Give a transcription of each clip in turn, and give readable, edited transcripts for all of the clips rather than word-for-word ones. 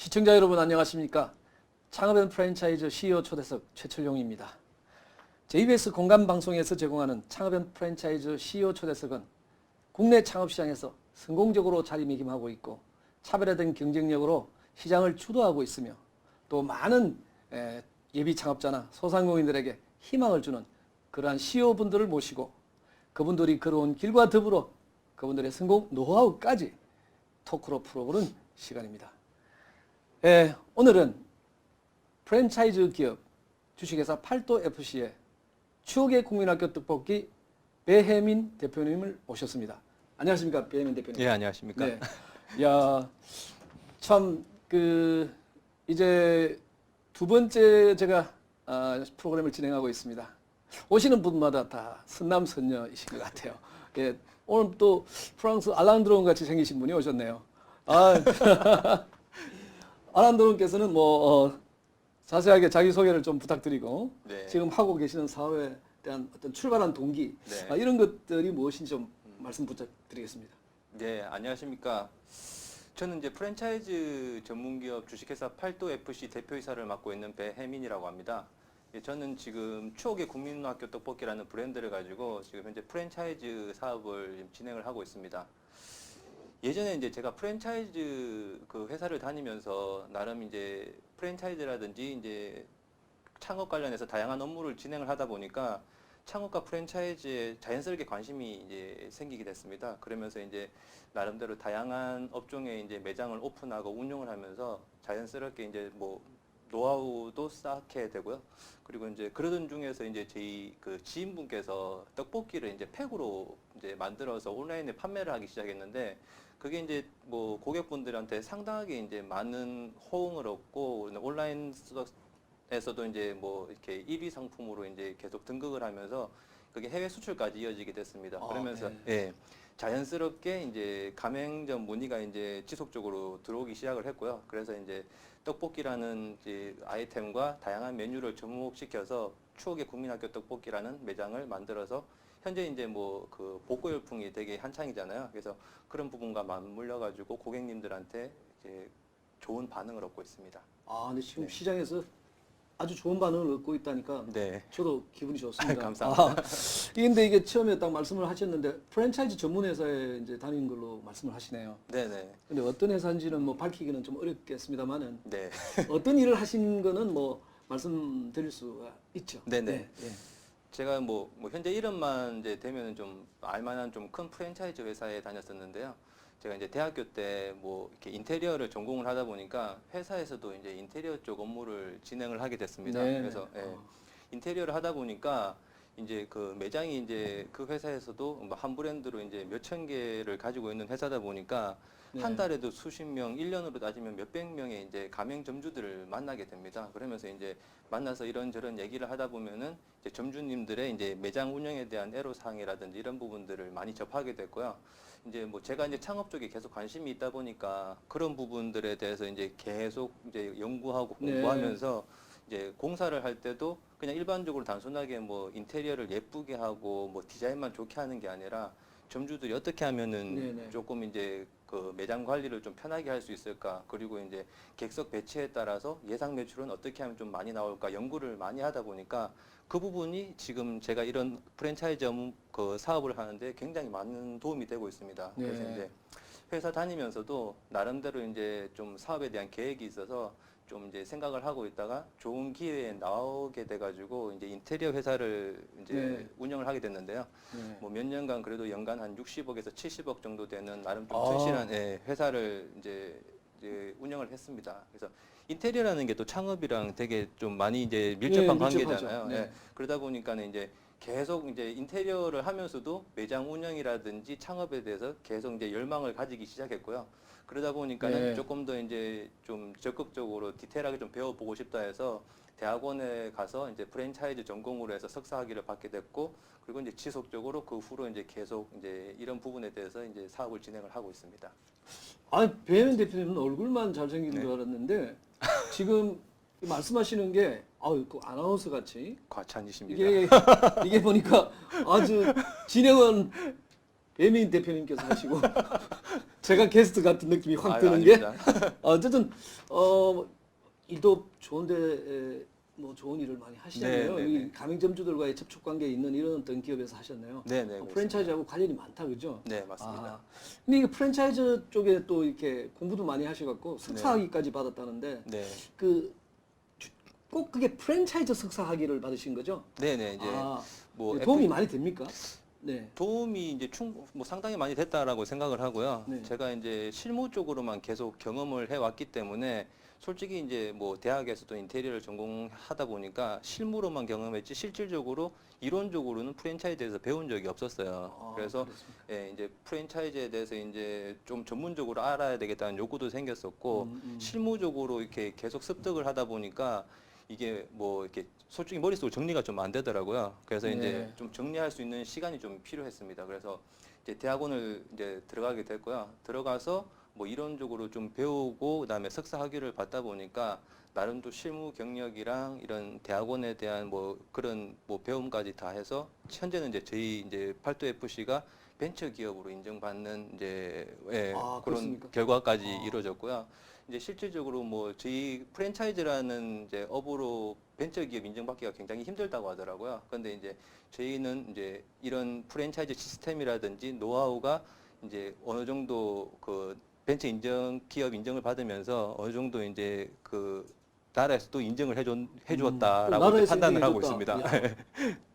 시청자 여러분 안녕하십니까? 창업앤 프랜차이즈 CEO 초대석 최철용입니다. JBS 공감방송에서 제공하는 창업앤 프랜차이즈 CEO 초대석은 국내 창업시장에서 성공적으로 자리매김하고 있고 차별화된 경쟁력으로 시장을 주도하고 있으며 또 많은 예비 창업자나 소상공인들에게 희망을 주는 그러한 CEO분들을 모시고 그분들이 걸어온 길과 더불어 그분들의 성공 노하우까지 토크로 풀어보는 시간입니다. 오늘은 프랜차이즈 기업 주식회사 팔도FC의 추억의 국민학교 떡볶이 배혜민 대표님을 모셨습니다. 안녕하십니까, 배혜민 대표님. 예, 안녕하십니까. 네. 야, 참 이제 두 번째 제가 프로그램을 진행하고 있습니다. 오시는 분마다 다 선남선녀이신 것 같아요. 예, 오늘 또 프랑스 알랑드론 같이 생기신 분이 오셨네요. 알랑드론께서는 자세하게 자기 소개를 좀 부탁드리고 네. 지금 하고 계시는 사업에 대한 어떤 출발한 동기 네. 이런 것들이 무엇인지 좀 말씀 부탁드리겠습니다. 네, 안녕하십니까. 저는 이제 프랜차이즈 전문기업 주식회사 팔도FC 대표이사를 맡고 있는 배혜민이라고 합니다. 예, 저는 지금 추억의 국민학교 떡볶이라는 브랜드를 가지고 지금 현재 프랜차이즈 사업을 진행을 하고 있습니다. 예전에 이제 제가 프랜차이즈 그 회사를 다니면서 나름 이제 프랜차이즈라든지 이제 창업 관련해서 다양한 업무를 진행을 하다 보니까 창업과 프랜차이즈에 자연스럽게 관심이 이제 생기게 됐습니다. 그러면서 이제 나름대로 다양한 업종에 이제 매장을 오픈하고 운영을 하면서 자연스럽게 이제 노하우도 쌓게 되고요. 그리고 이제 그러던 중에서 이제 저희 그 지인분께서 떡볶이를 이제 팩으로 이제 만들어서 온라인에 판매를 하기 시작했는데 그게 이제 고객분들한테 상당하게 이제 많은 호응을 얻고 온라인에서도 이제 이렇게 1위 상품으로 이제 계속 등극을 하면서 그게 해외 수출까지 이어지게 됐습니다. 그러면서 네. 예, 자연스럽게 이제 가맹점 문의가 이제 지속적으로 들어오기 시작을 했고요. 그래서 이제 떡볶이라는 이제 아이템과 다양한 메뉴를 접목시켜서 추억의 국민학교 떡볶이라는 매장을 만들어서 현재 이제 그 복고 열풍이 되게 한창이잖아요. 그래서 그런 부분과 맞물려 가지고 고객님들한테 이제 좋은 반응을 얻고 있습니다. 근데 지금 네. 시장에서 아주 좋은 반응을 얻고 있다니까 네. 저도 기분이 좋습니다. 감사합니다. 근데 이게 처음에 딱 말씀을 하셨는데 프랜차이즈 전문 회사에 이제 다닌 걸로 말씀을 하시네요. 네네. 근데 어떤 회사인지는 밝히기는 좀 어렵겠습니다만은 네. 어떤 일을 하신 거는 말씀드릴 수가 있죠. 네네. 네. 제가 현재 이름만 이제 되면은 좀 알만한 좀 큰 프랜차이즈 회사에 다녔었는데요. 제가 이제 대학교 때 이렇게 인테리어를 전공을 하다 보니까 회사에서도 이제 인테리어 쪽 업무를 진행을 하게 됐습니다. 네. 그래서 인테리어를 하다 보니까 이제 그 매장이 이제 그 회사에서도 한 브랜드로 이제 몇천 개를 가지고 있는 회사다 보니까 네. 한 달에도 수십 명, 1년으로 따지면 몇백 명의 이제 가맹점주들을 만나게 됩니다. 그러면서 이제 만나서 이런저런 얘기를 하다 보면은 이제 점주님들의 이제 매장 운영에 대한 애로사항이라든지 이런 부분들을 많이 접하게 됐고요. 이제 제가 이제 창업 쪽에 계속 관심이 있다 보니까 그런 부분들에 대해서 이제 계속 이제 연구하고 네. 공부하면서 이제 공사를 할 때도 그냥 일반적으로 단순하게 인테리어를 예쁘게 하고 디자인만 좋게 하는 게 아니라 점주들이 어떻게 하면은 네네. 조금 이제 그 매장 관리를 좀 편하게 할 수 있을까, 그리고 이제 객석 배치에 따라서 예상 매출은 어떻게 하면 좀 많이 나올까 연구를 많이 하다 보니까 그 부분이 지금 제가 이런 프랜차이즈 그 사업을 하는데 굉장히 많은 도움이 되고 있습니다. 네. 그래서 이제 회사 다니면서도 나름대로 이제 좀 사업에 대한 계획이 있어서 좀 이제 생각을 하고 있다가 좋은 기회에 나오게 돼가지고 이제 인테리어 회사를 이제 네. 운영을 하게 됐는데요. 네. 몇 년간 그래도 연간 한 60억에서 70억 정도 되는 나름 좀 아. 튼실한 회사를 이제 운영을 했습니다. 그래서 인테리어라는 게 또 창업이랑 되게 좀 많이 이제 밀접한 네, 관계잖아요. 밀접하죠. 네. 그러다 보니까는 이제 계속 이제 인테리어를 하면서도 매장 운영이라든지 창업에 대해서 계속 이제 열망을 가지기 시작했고요. 그러다 보니까는 네. 조금 더 이제 좀 적극적으로 디테일하게 좀 배워보고 싶다 해서 대학원에 가서 이제 프랜차이즈 전공으로 해서 석사 학위를 받게 됐고, 그리고 이제 지속적으로 그 후로 이제 계속 이제 이런 부분에 대해서 이제 사업을 진행을 하고 있습니다. 배혜민 대표님은 얼굴만 잘생긴 네. 줄 알았는데 지금 말씀하시는 게 그 아나운서 같이 과찬이십니다. 이게 보니까 아주 진행은 배민 대표님께서 하시고 제가 게스트 같은 느낌이 확 아유, 드는 게 아닙니다. 어쨌든 일도 좋은데 뭐 좋은 일을 많이 하시잖아요. 네, 네, 네. 이 가맹점주들과의 접촉 관계에 있는 이런 어떤 기업에서 하셨네요. 네네. 프랜차이즈하고 관련이 많다, 그죠? 네, 맞습니다. 아, 근데 이게 프랜차이즈 쪽에 또 이렇게 공부도 많이 하셔갖고 네. 석사학위까지 받았다는데 네. 꼭 그게 프랜차이즈 석사학위를 받으신 거죠? 네네. 이제 뭐 도움이 많이 됩니까? 네. 도움이 이제 뭐 상당히 많이 됐다라고 생각을 하고요. 네. 제가 이제 실무 쪽으로만 계속 경험을 해왔기 때문에 솔직히 이제 뭐 대학에서도 인테리어를 전공하다 보니까 실무로만 경험했지 실질적으로 이론적으로는 프랜차이즈에서 배운 적이 없었어요. 그래서 예, 이제 프랜차이즈에 대해서 이제 좀 전문적으로 알아야 되겠다는 요구도 생겼었고 실무적으로 이렇게 계속 습득을 하다 보니까 이게 뭐 이렇게 솔직히 머릿속으로 정리가 좀 안 되더라고요. 그래서 이제 네. 좀 정리할 수 있는 시간이 좀 필요했습니다. 그래서 이제 대학원을 이제 들어가게 됐고요. 들어가서 뭐 이론적으로 좀 배우고 그다음에 석사 학위를 받다 보니까 나름 또 실무 경력이랑 이런 대학원에 대한 뭐 그런 뭐 배움까지 다 해서 현재는 이제 저희 이제 팔도 FC가 벤처 기업으로 인정받는 이제 그런 그렇습니까? 결과까지 이루어졌고요. 이제 실질적으로 뭐 저희 프랜차이즈라는 이제 업으로 벤처 기업 인정받기가 굉장히 힘들다고 하더라고요. 그런데 이제 저희는 이제 이런 프랜차이즈 시스템이라든지 노하우가 이제 어느 정도 그 벤처 기업 인정을 받으면서 어느 정도 이제 그 나라에서 또 인정을 해주었다라고 나라에서 판단을 하고 인정해줬다. 있습니다. 야,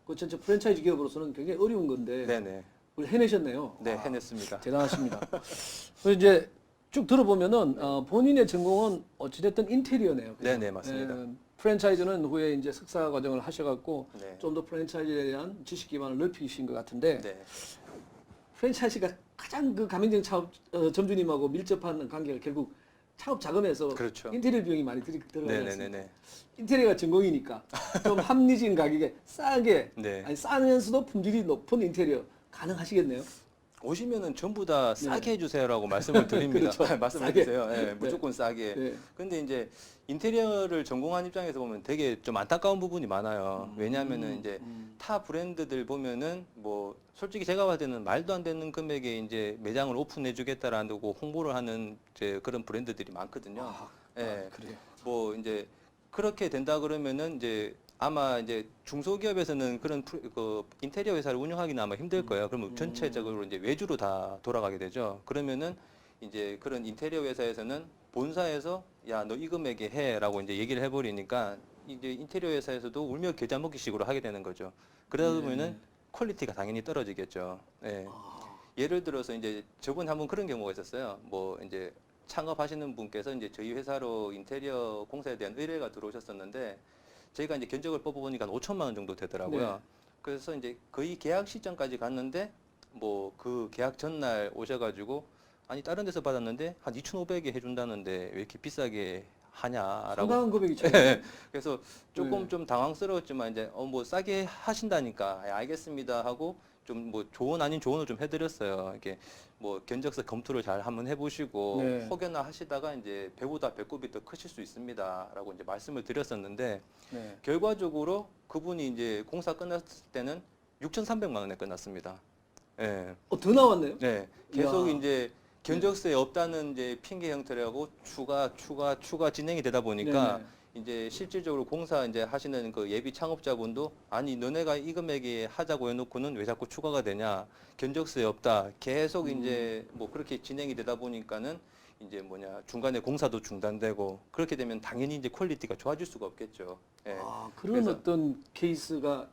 그 전체 프랜차이즈 기업으로서는 굉장히 어려운 건데 네네. 그걸 해내셨네요. 네, 해냈습니다. 대단하십니다. 그리고 이제 쭉 들어보면은 본인의 전공은 어찌됐든 인테리어네요. 그죠? 네네, 맞습니다. 프랜차이즈는 후에 이제 석사 과정을 하셔갖고 네. 좀 더 프랜차이즈에 대한 지식 기반을 넓히신 것 같은데 네. 프랜차이즈가 가장 그 가맹점 차업 점주님하고 밀접한 관계가 결국 창업 자금에서 그렇죠. 인테리어 비용이 많이 들어가지 않습니까? 네네네. 인테리어가 전공이니까 좀 합리적인 가격에 싸게 네. 아니 싸면서도 품질이 높은 인테리어 가능하시겠네요? 오시면은 전부 다 싸게 해주세요라고 말씀을 드립니다. 그렇죠. 말씀해 싸게. 주세요. 예, 무조건 싸게. 네. 근데 이제 인테리어를 전공한 입장에서 보면 되게 좀 안타까운 부분이 많아요. 왜냐하면은 이제 타 브랜드들 보면은 뭐 솔직히 제가 봤을 때는 말도 안 되는 금액에 이제 매장을 오픈해 주겠다라고 홍보를 하는 이제 그런 브랜드들이 많거든요. 예. 그래요. 뭐 이제 그렇게 된다 그러면은 이제 아마 이제 중소기업에서는 그런 그 인테리어 회사를 운영하기는 아마 힘들 거예요. 그러면 전체적으로 이제 외주로 다 돌아가게 되죠. 그러면은 이제 그런 인테리어 회사에서는 본사에서 야, 너 이 금액에 해라고 이제 얘기를 해버리니까 이제 인테리어 회사에서도 울며 겨자 먹기식으로 하게 되는 거죠. 그러다 보면은 퀄리티가 당연히 떨어지겠죠. 예. 예를 들어서 이제 저번에 한번 그런 경우가 있었어요. 뭐 이제 창업하시는 분께서 이제 저희 회사로 인테리어 공사에 대한 의뢰가 들어오셨었는데 저희가 이제 견적을 뽑아보니까 한 5천만 원 정도 되더라고요. 네. 그래서 이제 거의 계약 시점까지 갔는데 뭐 그 계약 전날 오셔가지고 아니 다른 데서 받았는데 한 2,500에 해준다는데 왜 이렇게 비싸게 하냐라고. 상당한 금액이 죠. 그래서 조금 네. 좀 당황스러웠지만 이제 뭐 싸게 하신다니까 알겠습니다 하고 좀 뭐 조언 아닌 조언을 좀 해드렸어요. 이렇게 뭐 견적서 검토를 잘 한번 해보시고 네. 혹여나 하시다가 이제 배보다 배꼽이 더 크실 수 있습니다라고 이제 말씀을 드렸었는데 네. 결과적으로 그분이 이제 공사 끝났을 때는 6,300만 원에 끝났습니다. 예. 더 나왔네요. 네. 계속 이야. 이제 견적서에 없다는 이제 핑계 형태라고 추가 진행이 되다 보니까 네네. 이제 실질적으로 공사 이제 하시는 그 예비 창업자분도 아니 너네가 이 금액에 하자고 해놓고는 왜 자꾸 추가가 되냐 견적서에 없다 계속 이제 뭐 그렇게 진행이 되다 보니까는 이제 뭐냐 중간에 공사도 중단되고 그렇게 되면 당연히 이제 퀄리티가 좋아질 수가 없겠죠. 예. 그런 그래서- 어떤 케이스가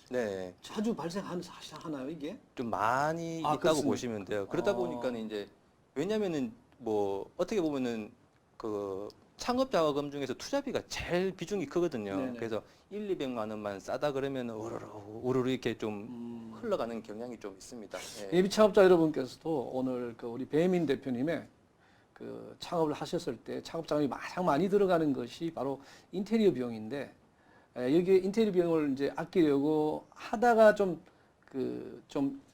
네. 자주 발생하나요, 이게? 좀 많이 있다고 그렇습니까? 보시면 돼요. 그러다 보니까는 이제 왜냐면은 뭐 어떻게 보면은 그 창업 자금 중에서 투자비가 제일 비중이 크거든요. 네네. 그래서 1, 200만 원만 싸다 그러면 우르르 이렇게 좀 흘러가는 경향이 좀 있습니다. 예. 예비 창업자 여러분께서도 오늘 그 우리 배민 대표님의 그 창업을 하셨을 때 창업 자금이 가장 많이 들어가는 것이 바로 인테리어 비용인데 여기에 인테리어 비용을 이제 아끼려고 하다가 좀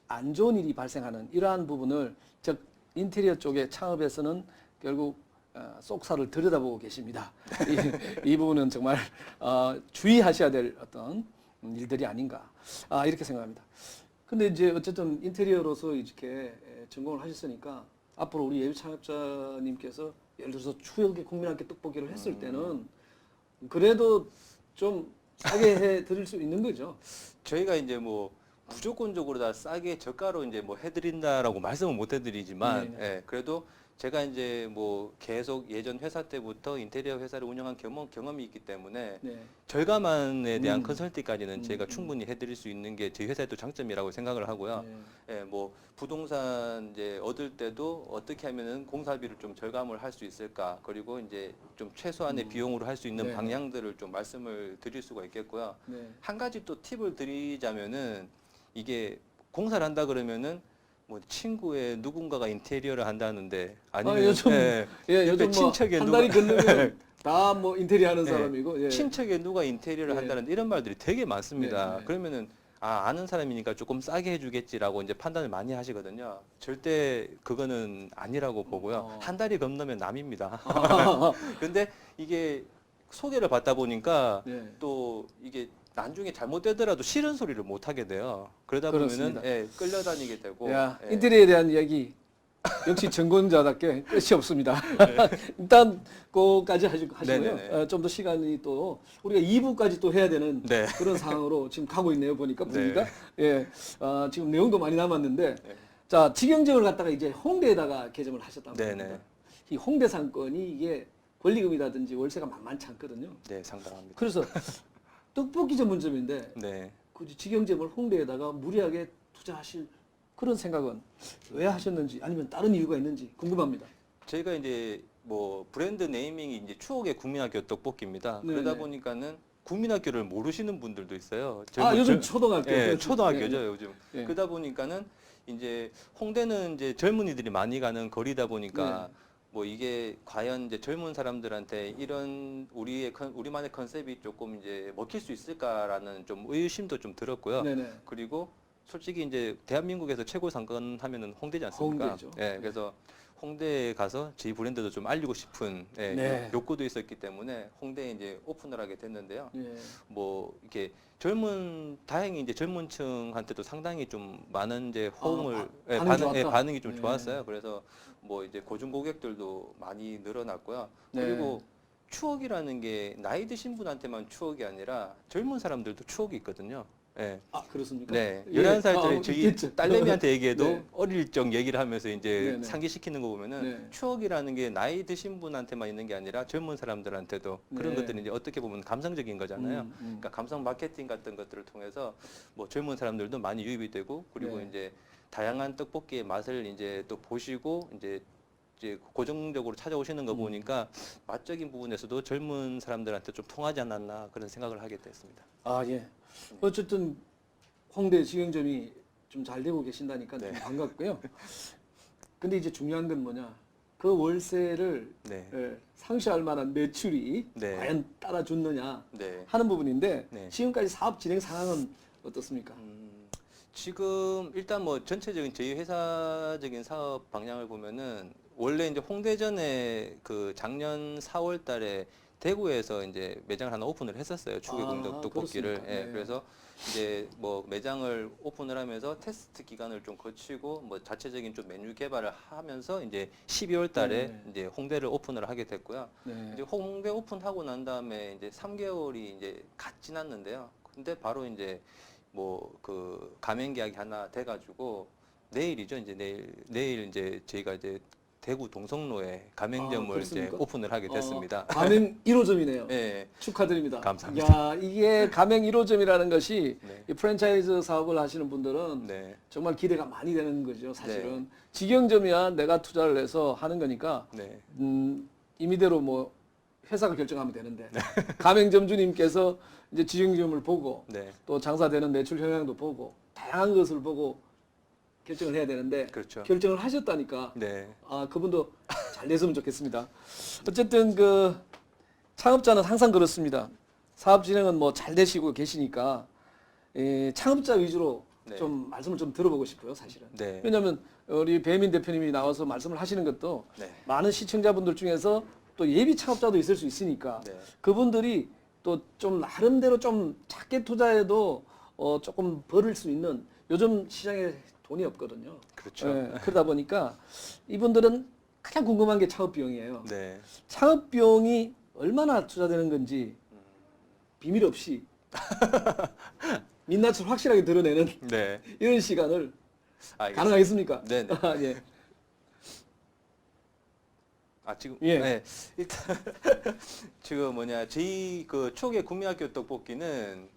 안 좋은 일이 발생하는 이러한 부분을 즉 인테리어 쪽의 창업에서는 결국 쏙살을 들여다보고 계십니다. 이 부분은 정말 주의하셔야 될 어떤 일들이 아닌가 이렇게 생각합니다. 근데 이제 어쨌든 인테리어로서 이렇게 전공을 하셨으니까 앞으로 우리 예비 창업자님께서 예를 들어서 추억의 국민학교 떡볶이를 했을 때는 그래도 좀 싸게 해 드릴 수 있는 거죠. 저희가 이제 뭐 무조건적으로 다 싸게 저가로 이제 뭐 해드린다라고 말씀은 못 해드리지만, 네네. 예, 그래도 제가 이제 뭐 계속 예전 회사 때부터 인테리어 회사를 운영한 경험이 있기 때문에 네. 절감안에 대한 컨설팅까지는 음, 제가 충분히 해드릴 수 있는 게 저희 회사의 또 장점이라고 생각을 하고요. 네. 예, 뭐 부동산 이제 얻을 때도 어떻게 하면은 공사비를 좀 절감을 할 수 있을까, 그리고 이제 좀 최소한의 비용으로 할 수 있는 네. 방향들을 좀 말씀을 드릴 수가 있겠고요. 네. 한 가지 또 팁을 드리자면은 이게 공사를 한다 그러면은 뭐 친구의 누군가가 인테리어를 한다는데 아니면 요즘 예, 예, 옆에 요즘 뭐 친척의 한 누가 달이 걸리면 다 뭐 인테리어 하는 예, 사람이고 예. 친척에 누가 인테리어를 예. 한다는데 이런 말들이 되게 많습니다. 네, 네. 그러면은 아는 사람이니까 조금 싸게 해주겠지라고 이제 판단을 많이 하시거든요. 절대 그거는 아니라고 보고요. 한 달이 건너면 남입니다. 근데 이게 소개를 받다 보니까 네. 또 이게 나중에 잘못되더라도 싫은 소리를 못 하게 돼요. 그러다 그렇습니다. 보면은 예, 끌려다니게 되고 야, 예. 인테리어에 대한 이야기 역시 전공자답게 끝이 없습니다. 일단 그거까지 하시고요. 네네네. 좀 더 시간이 또 우리가 2부까지 또 해야 되는 네. 그런 상황으로 지금 가고 있네요. 보니까 분위기가. 네. 예, 지금 내용도 많이 남았는데 네. 자 직영점을 갖다가 이제 홍대에다가 개점을 하셨다고 네네. 합니다. 이 홍대 상권이 이게 권리금이라든지 월세가 만만치 않거든요. 네, 상당합니다. 그래서 떡볶이 전문점인데 네. 굳이 직영점을 홍대에다가 무리하게 투자하실 그런 생각은 왜 하셨는지 아니면 다른 이유가 있는지 궁금합니다. 저희가 이제 뭐 브랜드 네이밍이 이제 추억의 국민학교 떡볶이입니다. 네네. 그러다 보니까는 국민학교를 모르시는 분들도 있어요. 요즘 초등학교. 예, 그렇죠. 초등학교죠, 예, 요즘. 예. 그러다 보니까는 이제 홍대는 이제 젊은이들이 많이 가는 거리다 보니까 네. 뭐 이게 과연 이제 젊은 사람들한테 이런 우리만의 컨셉이 조금 이제 먹힐 수 있을까라는 좀 의심도 좀 들었고요. 네네. 그리고 솔직히 이제 대한민국에서 최고 상권 하면은 홍대지 않습니까? 홍대죠. 예, 그래서 홍대에 가서 저희 브랜드도 좀 알리고 싶은 예, 네. 욕구도 있었기 때문에 홍대에 이제 오픈을 하게 됐는데요. 예. 뭐 이렇게 다행히 이제 젊은층한테도 상당히 좀 많은 이제 호응을 반응이 좋았다. 반응이 좀 네. 좋았어요. 그래서 뭐 이제 고중 고객들도 많이 늘어났고요. 네. 그리고 추억이라는 게 나이 드신 분한테만 추억이 아니라 젊은 사람들도 추억이 있거든요. 예. 그렇습니까? 네. 예. 11살짜리 저희 있겠죠. 딸내미한테 얘기해도 네. 어릴 적 얘기를 하면서 이제 네네. 상기시키는 거 보면은 네. 추억이라는 게 나이 드신 분한테만 있는 게 아니라 젊은 사람들한테도 그런 네. 것들이 이제 어떻게 보면 감성적인 거잖아요. 그러니까 감성 마케팅 같은 것들을 통해서 뭐 젊은 사람들도 많이 유입이 되고 그리고 네. 이제 다양한 떡볶이의 맛을 이제 또 보시고 이제 고정적으로 찾아오시는 거 보니까 맛적인 부분에서도 젊은 사람들한테 좀 통하지 않았나 그런 생각을 하게 됐습니다. 예. 어쨌든 홍대 직영점이 좀 잘 되고 계신다니까 네. 좀 반갑고요. 근데 이제 중요한 건 뭐냐? 그 월세를 네. 상쇄할 만한 매출이 네. 과연 따라줬느냐 네. 하는 부분인데 네. 지금까지 사업 진행 상황은 어떻습니까? 지금 일단 뭐 전체적인 저희 회사적인 사업 방향을 보면은 원래 이제 홍대전에 그 작년 4월 달에 대구에서 이제 매장을 하나 오픈을 했었어요. 추계공덕 떡볶이를. 그렇습니까? 예, 네. 그래서 이제 뭐 매장을 오픈을 하면서 테스트 기간을 좀 거치고 뭐 자체적인 좀 메뉴 개발을 하면서 이제 12월 달에 네. 이제 홍대를 오픈을 하게 됐고요. 네. 이제 홍대 오픈하고 난 다음에 이제 3개월이 이제 갓 지났는데요. 근데 바로 이제 뭐 그 가맹 계약이 하나 돼가지고 내일이죠. 이제 내일 이제 저희가 이제 대구 동성로에 가맹점을 이제 그렇습니까? 오픈을 하게 됐습니다. 가맹 1호점이네요. 네, 축하드립니다. 감사합니다. 야, 이게 가맹 1호점이라는 것이 네. 이 프랜차이즈 사업을 하시는 분들은 네, 정말 기대가 많이 되는 거죠. 사실은 네. 직영점이야 내가 투자를 해서 하는 거니까 네, 임의대로 뭐 회사가 결정하면 되는데 가맹점주님께서 이제 직영점을 보고 네, 또 장사되는 매출 현황도 보고 다양한 것을 보고 결정을 해야 되는데 그렇죠. 결정을 하셨다니까 네, 그분도 잘 됐으면 좋겠습니다. 어쨌든 그 창업자는 항상 그렇습니다. 사업 진행은 뭐 잘 되시고 계시니까 창업자 위주로 네. 좀 말씀을 좀 들어보고 싶어요, 사실은. 네, 왜냐하면 우리 배민 대표님이 나와서 말씀을 하시는 것도 네, 많은 시청자분들 중에서 또 예비 창업자도 있을 수 있으니까 네. 그분들이 또 좀 나름대로 좀 작게 투자해도 조금 벌을 수 있는 요즘 시장에 돈이 없거든요. 그렇죠. 예, 그러다 보니까 이분들은 가장 궁금한 게 창업 비용이에요. 네. 창업 비용이 얼마나 투자되는 건지 비밀 없이 민낯을 확실하게 드러내는 네. 이런 시간을 알겠습니다. 가능하겠습니까? 네네. 아, 예. 지금 예. 네. 일단 지금 저희 그 초계 국민학교 떡볶이는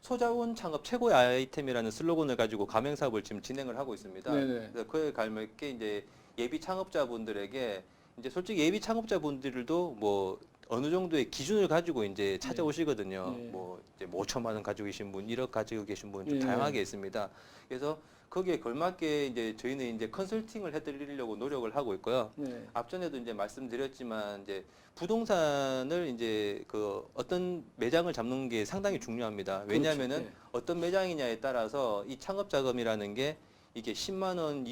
소자원 창업 최고의 아이템이라는 슬로건을 가지고 가맹 사업을 지금 진행을 하고 있습니다. 네네. 그래서 그에 갈맞게 이제 예비 창업자분들에게 이제 솔직히 예비 창업자분들도 뭐 어느 정도의 기준을 가지고 이제 찾아오시거든요. 네. 뭐 이제 5천만 원 가지고 계신 분, 1억 가지고 계신 분 좀 네. 다양하게 있습니다. 그래서 거기에 걸맞게 이제 저희는 이제 컨설팅을 해드리려고 노력을 하고 있고요. 네. 앞전에도 이제 말씀드렸지만 이제 부동산을 이제 그 어떤 매장을 잡는 게 상당히 중요합니다. 왜냐하면은 그렇죠. 네. 어떤 매장이냐에 따라서 이 창업 자금이라는 게 이게 10만 원,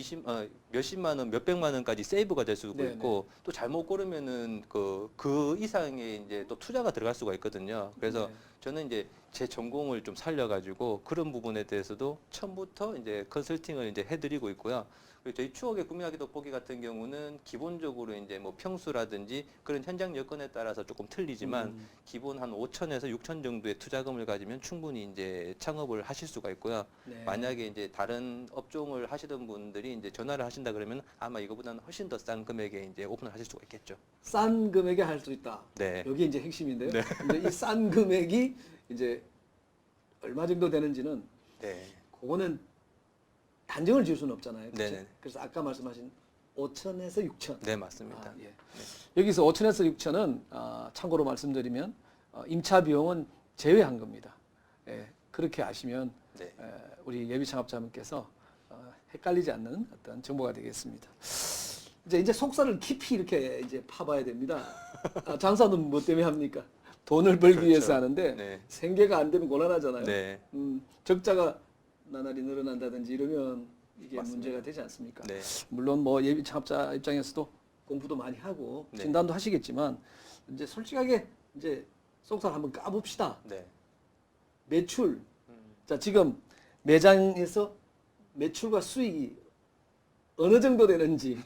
몇십만 원, 몇백만 원까지 세이브가 될 수도 네네. 있고 또 잘못 고르면은 그 이상의 이제 또 투자가 들어갈 수가 있거든요. 그래서 네. 저는 이제 제 전공을 좀 살려가지고 그런 부분에 대해서도 처음부터 이제 컨설팅을 이제 해드리고 있고요. 그리고 저희 추억의 구매하기 떡볶이 같은 경우는 기본적으로 이제 뭐 평수라든지 그런 현장 여건에 따라서 조금 틀리지만 기본 한 5천에서 6천 정도의 투자금을 가지면 충분히 이제 창업을 하실 수가 있고요. 네. 만약에 이제 다른 업종을 하시던 분들이 이제 전화를 하신다 그러면 아마 이거보다는 훨씬 더 싼 금액에 이제 오픈을 하실 수가 있겠죠. 싼 금액에 할 수 있다. 네. 여기 이제 핵심인데요. 네. 이제 이 싼 금액이 이제 얼마 정도 되는지는 네. 그거는 단정을 지을 수는 없잖아요. 그렇죠? 네네. 그래서 아까 말씀하신 5천에서 6천. 네, 맞습니다. 예. 여기서 5천에서 6천은 참고로 말씀드리면 임차 비용은 제외한 겁니다. 예, 그렇게 아시면 네. 우리 예비 창업자분께서 헷갈리지 않는 어떤 정보가 되겠습니다. 이제 속살을 깊이 이렇게 이제 파봐야 됩니다. 장사는 뭐 때문에 합니까? 돈을 벌기 그렇죠. 위해서 하는데 네. 생계가 안 되면 곤란하잖아요. 네. 적자가 나날이 늘어난다든지 이러면 이게 맞습니다. 문제가 되지 않습니까? 네. 물론 뭐 예비 창업자 입장에서도 공부도 많이 하고 네. 진단도 하시겠지만 이제 솔직하게 이제 속살 한번 까봅시다. 네. 매출. 자, 지금 매장에서 매출과 수익이 어느 정도 되는지.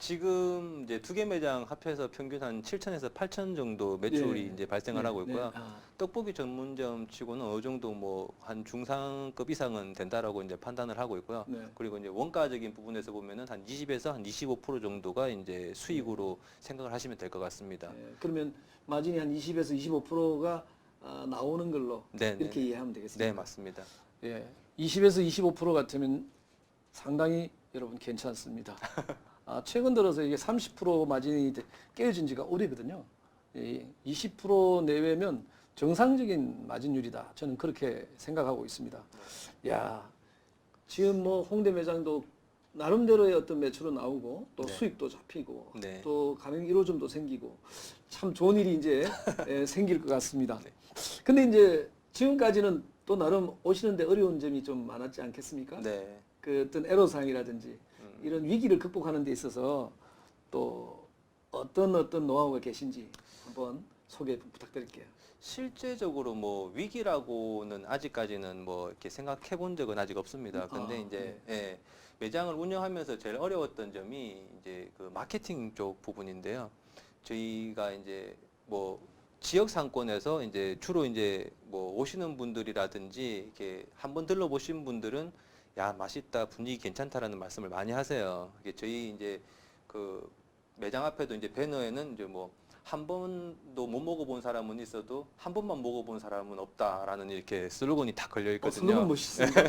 지금 이제 두 개 매장 합해서 평균 한 7천에서 8천 정도 매출이 예. 이제 발생을 하고 있고요. 네. 떡볶이 전문점 치고는 어느 정도 뭐 한 중상급 이상은 된다라고 이제 판단을 하고 있고요. 네. 그리고 이제 원가적인 부분에서 보면은 한 20에서 한 25% 정도가 이제 수익으로 생각을 하시면 될 것 같습니다. 그러면 마진이 한 20에서 25%가 나오는 걸로 네, 이렇게 네. 이해하면 되겠습니다. 네, 맞습니다. 예, 20에서 25% 같으면 상당히 여러분 괜찮습니다. 최근 들어서 이게 30% 마진이 깨어진 지가 오래거든요. 20% 내외면 정상적인 마진율이다. 저는 그렇게 생각하고 있습니다. 야, 지금 뭐 홍대 매장도 나름대로의 어떤 매출은 나오고 또 네. 수익도 잡히고 네. 또 가맹 1호점도 생기고 참 좋은 일이 이제 생길 것 같습니다. 네. 근데 이제 지금까지는 또 나름 오시는데 어려운 점이 좀 많았지 않겠습니까? 네. 그 어떤 애로사항이라든지 이런 위기를 극복하는 데 있어서 또 어떤 노하우가 계신지 한번 소개 부탁드릴게요. 실제적으로 뭐 위기라고는 아직까지는 뭐 이렇게 생각해 본 적은 아직 없습니다. 근데 이제 예, 매장을 운영하면서 제일 어려웠던 점이 이제 그 마케팅 쪽 부분인데요. 저희가 이제 뭐 지역 상권에서 이제 주로 이제 뭐 오시는 분들이라든지 이렇게 한번 들러보신 분들은 야, 맛있다, 분위기 괜찮다라는 말씀을 많이 하세요. 이게 저희 이제 그 매장 앞에도 이제 배너에는 이제 뭐 한 번도 못 먹어본 사람은 있어도 한 번만 먹어본 사람은 없다라는 이렇게 슬로건이 다 걸려 있거든요. 슬로건 멋있습니다.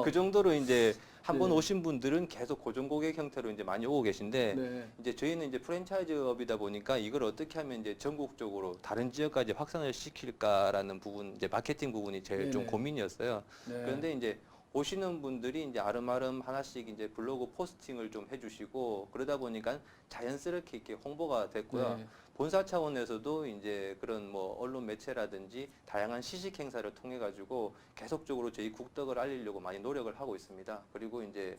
그 정도로 이제 한 번 네. 오신 분들은 계속 고정 고객 형태로 이제 많이 오고 계신데 네. 이제 저희는 이제 프랜차이즈업이다 보니까 이걸 어떻게 하면 이제 전국적으로 다른 지역까지 확산을 시킬까라는 부분, 이제 마케팅 부분이 제일 좀 네네. 고민이었어요. 네. 그런데 이제 오시는 분들이 이제 아름아름 하나씩 이제 블로그 포스팅을 좀 해주시고 그러다 보니까 자연스럽게 이렇게 홍보가 됐고요. 네. 본사 차원에서도 이제 그런 뭐 언론 매체라든지 다양한 시식 행사를 통해 가지고 계속적으로 저희 국덕을 알리려고 많이 노력을 하고 있습니다. 그리고 이제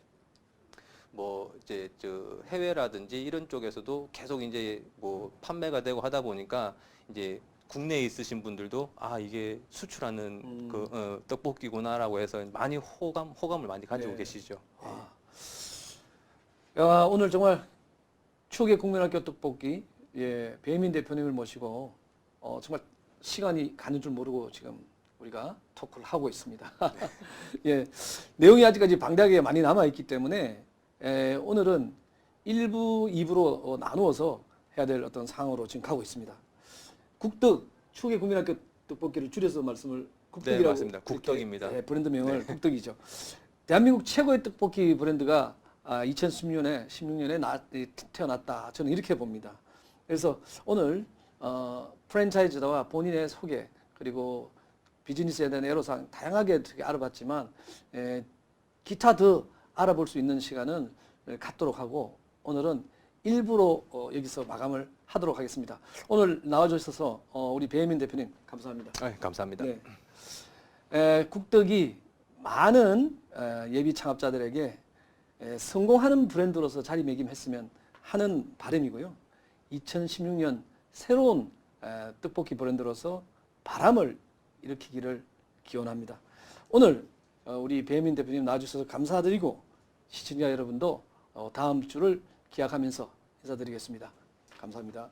뭐 이제 저 해외라든지 이런 쪽에서도 계속 이제 뭐 판매가 되고 하다 보니까 이제 국내에 있으신 분들도 아 이게 수출하는 떡볶이구나라고 해서 많이 호감을 많이 가지고 네. 계시죠. 야, 오늘 정말 추억의 국민학교 떡볶이 배민 대표님을 모시고 정말 시간이 가는 줄 모르고 지금 우리가 토크를 하고 있습니다. 예, 내용이 아직까지 방대하게 많이 남아 있기 때문에 오늘은 1부, 2부로 나누어서 해야 될 어떤 상황으로 지금 가고 있습니다. 국떡, 추억의 국민학교 떡볶이를 줄여서 말씀을 국떡이라고. 네, 맞습니다. 국떡입니다. 브랜드명을 국떡이죠. 대한민국 최고의 떡볶이 브랜드가 2016년에 태어났다. 저는 이렇게 봅니다. 그래서 오늘 프랜차이즈와 본인의 소개 그리고 비즈니스에 대한 애로사항 다양하게 알아봤지만 기타 더 알아볼 수 있는 시간은 갖도록 하고 오늘은 일부로 여기서 마감을 하도록 하겠습니다. 오늘 나와주셔서 우리 배혜민 대표님 감사합니다. 감사합니다. 네. 국떡이 많은 예비 창업자들에게 성공하는 브랜드로서 자리매김했으면 하는 바람이고요. 2016년 새로운 떡볶이 브랜드로서 바람을 일으키기를 기원합니다. 오늘 우리 배혜민 대표님 나와주셔서 감사드리고 시청자 여러분도 다음 주를 기약하면서 인사드리겠습니다. 감사합니다.